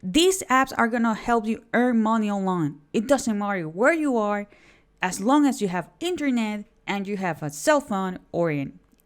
These apps are gonna help you earn money online. It doesn't matter where you are, as long as you have internet and you have a cell phone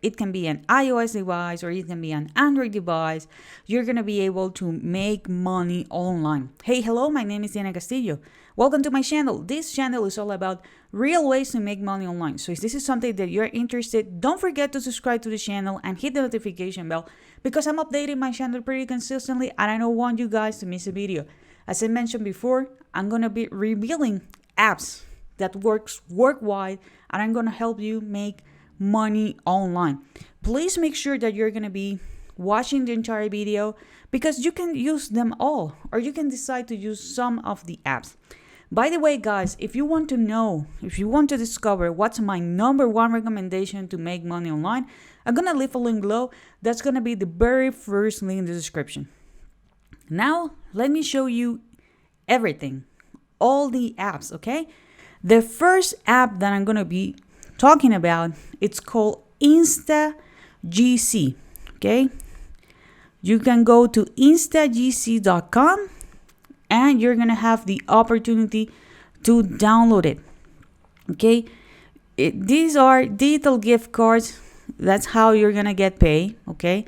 it can be an iOS device or it can be an Android device, you're gonna be able to make money online. Hey, hello, my name is Diana Castillo. Welcome to my channel. This channel is all about real ways to make money online. So if this is something that you're interested, don't forget to subscribe to the channel and hit the notification bell because I'm updating my channel pretty consistently and I don't want you guys to miss a video. As I mentioned before, I'm gonna be revealing apps that works worldwide and I'm gonna help you make money online. Please make sure that you're gonna be watching the entire video because you can use them all or you can decide to use some of the apps. By the way, guys, if you want to discover what's my number one recommendation to make money online, I'm gonna leave a link below. That's gonna be the very first link in the description. Now, let me show you everything, all the apps, okay? The first app that I'm gonna be talking about, it's called InstaGC, okay? You can go to instagc.com and you're gonna have the opportunity to download it, okay? These are digital gift cards. That's how you're gonna get paid, okay?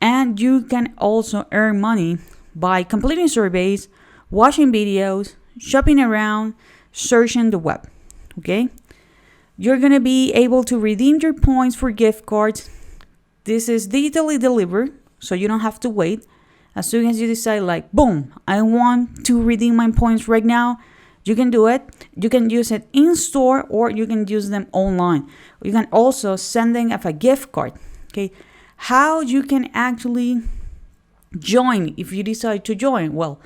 And you can also earn money by completing surveys, watching videos, shopping around, searching the web, okay? You're gonna be able to redeem your points for gift cards. This is digitally delivered, so you don't have to wait. As soon as you decide, like, boom, I want to redeem my points right now, you can do it. You can use it in store or you can use them online. You can also send them as a gift card, okay? How you can actually join if you decide to join? Well,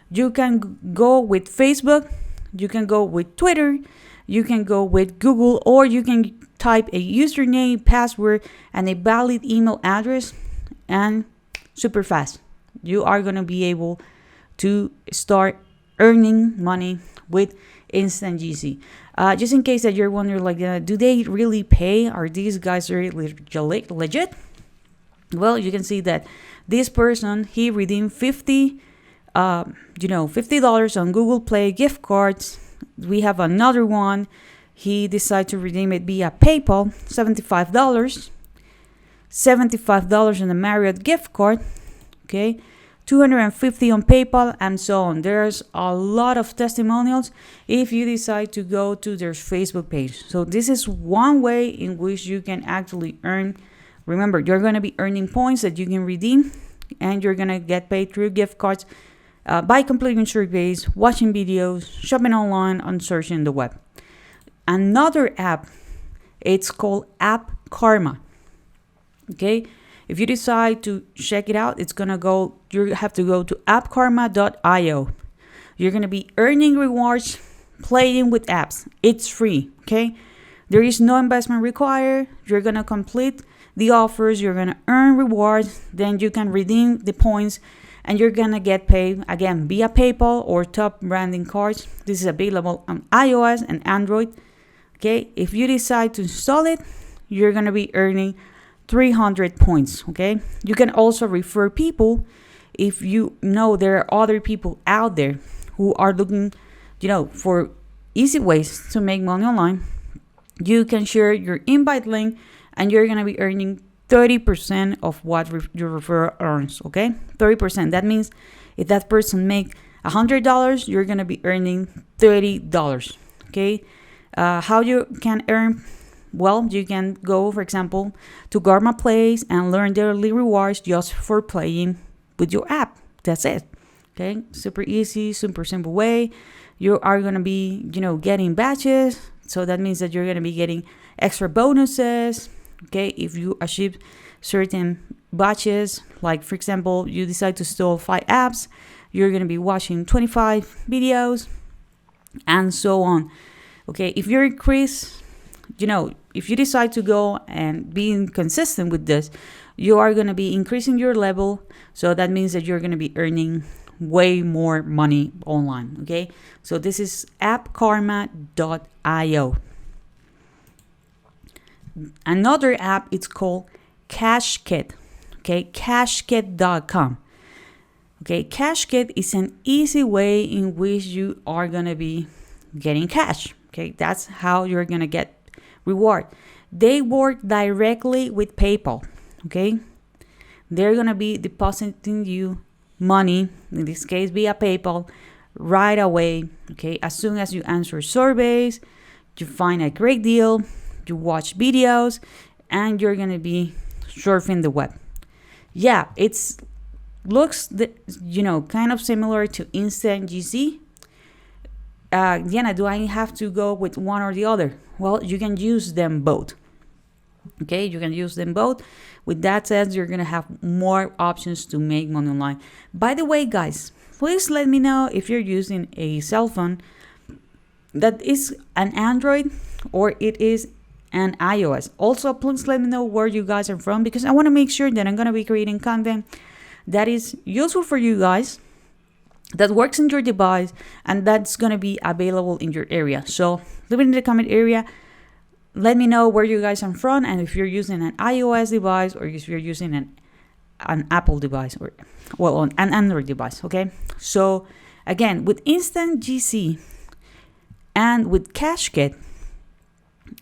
you can go with Facebook, you can go with Twitter, you can go with Google, or you can type a username, password, and a valid email address, and super fast. You are going to be able to start earning money with InstaGC. Just in case that you're wondering, like, do they really pay? Are these guys really legit? Well, you can see that this person, he redeemed $50 on Google Play gift cards. We have another one. He decided to redeem it via PayPal, $75. $75 on the Marriott gift card, okay? $250 on PayPal, and so on. There's a lot of testimonials if you decide to go to their Facebook page. So this is one way in which you can actually earn. Remember, you're going to be earning points that you can redeem, and you're going to get paid through gift cards by completing surveys, watching videos, shopping online, and searching the web. Another app, it's called App Karma. Okay, if you decide to check it out, you have to go to appkarma.io. You're going to be earning rewards playing with apps. It's free, okay? There is no investment required. You're going to complete the offers, you're going to earn rewards, then you can redeem the points, and you're going to get paid, again, via PayPal or top branding cards. This is available on iOS and Android, okay? If you decide to install it, you're going to be earning 300 points, okay? You can also refer people if you know there are other people out there who are looking, for easy ways to make money online. You can share your invite link and you're going to be earning 30% of what your referral earns, okay? 30%. That means if that person make $100, you're going to be earning $30, okay? How you can earn? Well, you can go, for example, to Karma Place and learn daily rewards just for playing with your app. That's it. Okay, super easy, super simple way. You are going to be, getting batches. So that means that you're going to be getting extra bonuses. Okay, if you achieve certain batches, like for example, you decide to install 5 apps, you're going to be watching 25 videos and so on. Okay, if you increase, if you decide to go and being consistent with this, you are going to be increasing your level. So that means that you're going to be earning way more money online. Okay, so this is appkarma.io. Another app, it's called Cashkit. Okay, cashkit.com. Okay, Cashkit is an easy way in which you are gonna be getting cash. Okay, that's how you're gonna get reward. They work directly with PayPal. Okay, they're gonna be depositing you money, in this case via PayPal, right away. Okay, as soon as you answer surveys, you find a great deal, you watch videos, and you're gonna be surfing the web. Yeah, it's looks kind of similar to Instant GC. Diana, do I have to go with one or the other? Well, you can use them both. Okay, you can use them both. With that said, you're gonna have more options to make money online. By the way, guys, please let me know if you're using a cell phone that is an Android or it is an iOS. Also, please let me know where you guys are from, because I want to make sure that I'm gonna be creating content that is useful for you guys, that works in your device, and that's going to be available in your area. So leave it in the comment area. Let me know where you guys are from, and if you're using an iOS device or if you're using an Apple device, or an Android device. Okay, so again, with Instant GC and with Cashkit,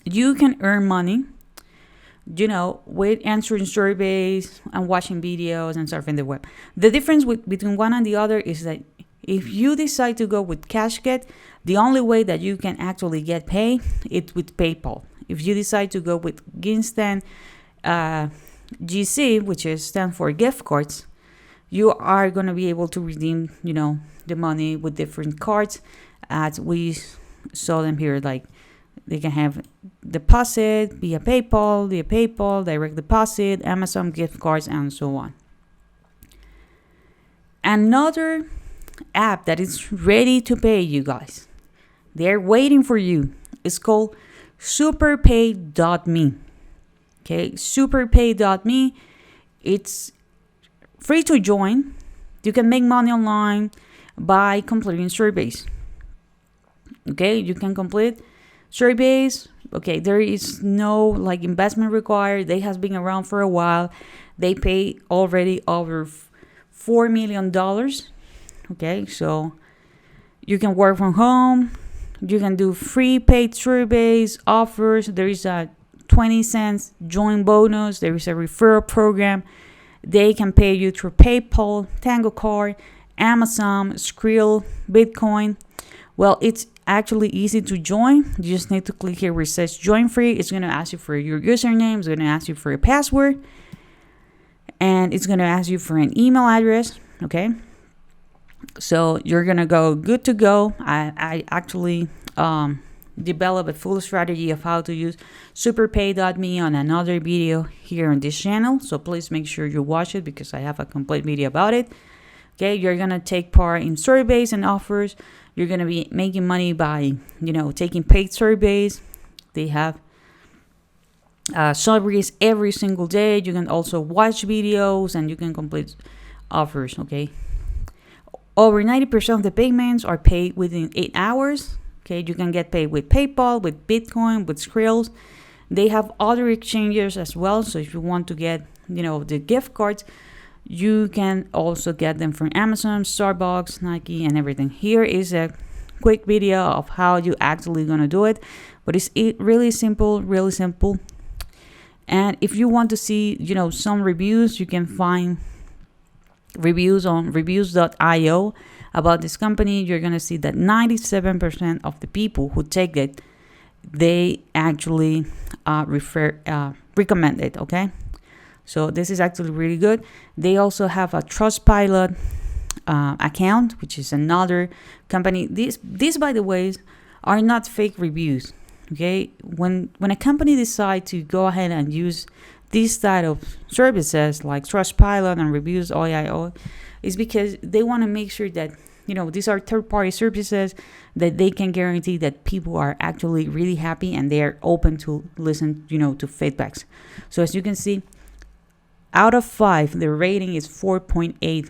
you can earn money, with answering surveys and watching videos and surfing the web. The difference between one and the other is that if you decide to go with Cashkit, the only way that you can actually get paid is with PayPal. If you decide to go with Instant GC, which stands for gift cards, you are going to be able to redeem, the money with different cards, as we saw them here. Like, they can have deposit via PayPal, direct deposit, Amazon gift cards, and so on. Another app that is ready to pay you guys, they're waiting for you, it's called SuperPay.me. Okay, SuperPay.me. It's free to join. You can make money online by completing surveys. Okay, you can complete surveys. Okay, there is no investment required. They has been around for a while. They pay already over $4 million. Okay, so you can work from home. You can do free paid surveys, offers. There is a 20 cents join bonus. There is a referral program. They can pay you through PayPal, Tango Card, Amazon, Skrill, Bitcoin. Well, it's actually easy to join. You just need to click here where it says join free. It's going to ask you for your username. It's going to ask you for a password. And it's going to ask you for an email address. Okay. So you're going to go good to go. I actually developed a full strategy of how to use SuperPay.me on another video here on this channel. So please make sure you watch it, because I have a complete video about it. Okay. You're going to take part in surveys and offers. You're going to be making money by, taking paid surveys. They have surveys every single day. You can also watch videos and you can complete offers, okay? Over 90% of the payments are paid within 8 hours. Okay, you can get paid with PayPal, with Bitcoin, with Skrill. They have other exchanges as well. So if you want to get, the gift cards, you can also get them from Amazon, Starbucks, Nike, and everything. Here is a quick video of how you actually gonna do it, but it's really simple, really simple. And if you want to see, some reviews, you can find reviews on reviews.io about this company. You're gonna see that 97% of the people who take it, they actually recommend it. Okay. So this is actually really good. They also have a Trustpilot account, which is another company. These, by the way, are not fake reviews. Okay, when a company decides to go ahead and use these type of services like Trustpilot and Reviews.io, is because they want to make sure that these are third-party services that they can guarantee that people are actually really happy and they are open to listen to feedbacks. So as you can see, out of 5, the rating is 4.8.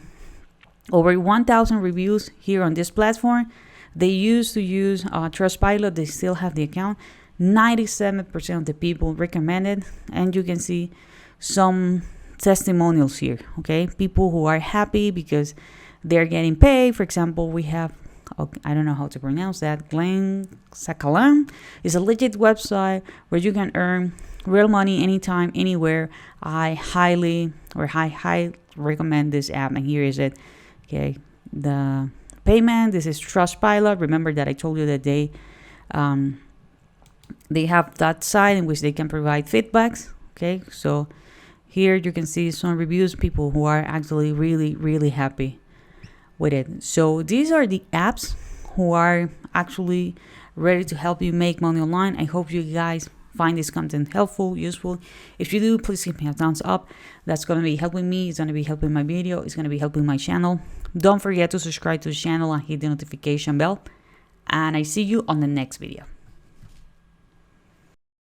Over 1,000 reviews here on this platform. They used to use Trustpilot. They still have the account. 97% of the people recommend it. And you can see some testimonials here, okay? People who are happy because they're getting paid. For example, we have, I don't know how to pronounce that, Glen Sakalan is a legit website where you can earn real money anytime, anywhere. I highly recommend this app, and here is it. Okay, the payment. This is Trustpilot. Remember that I told you that they have that site in which they can provide feedbacks. Okay, so here you can see some reviews, people who are actually really happy with it. So these are the apps who are actually ready to help you make money online. I hope you guys find this content helpful, useful. If you do, please give me a thumbs up. That's going to be helping me. It's going to be helping my video. It's going to be helping my channel. Don't forget to subscribe to the channel and hit the notification bell. And I see you on the next video.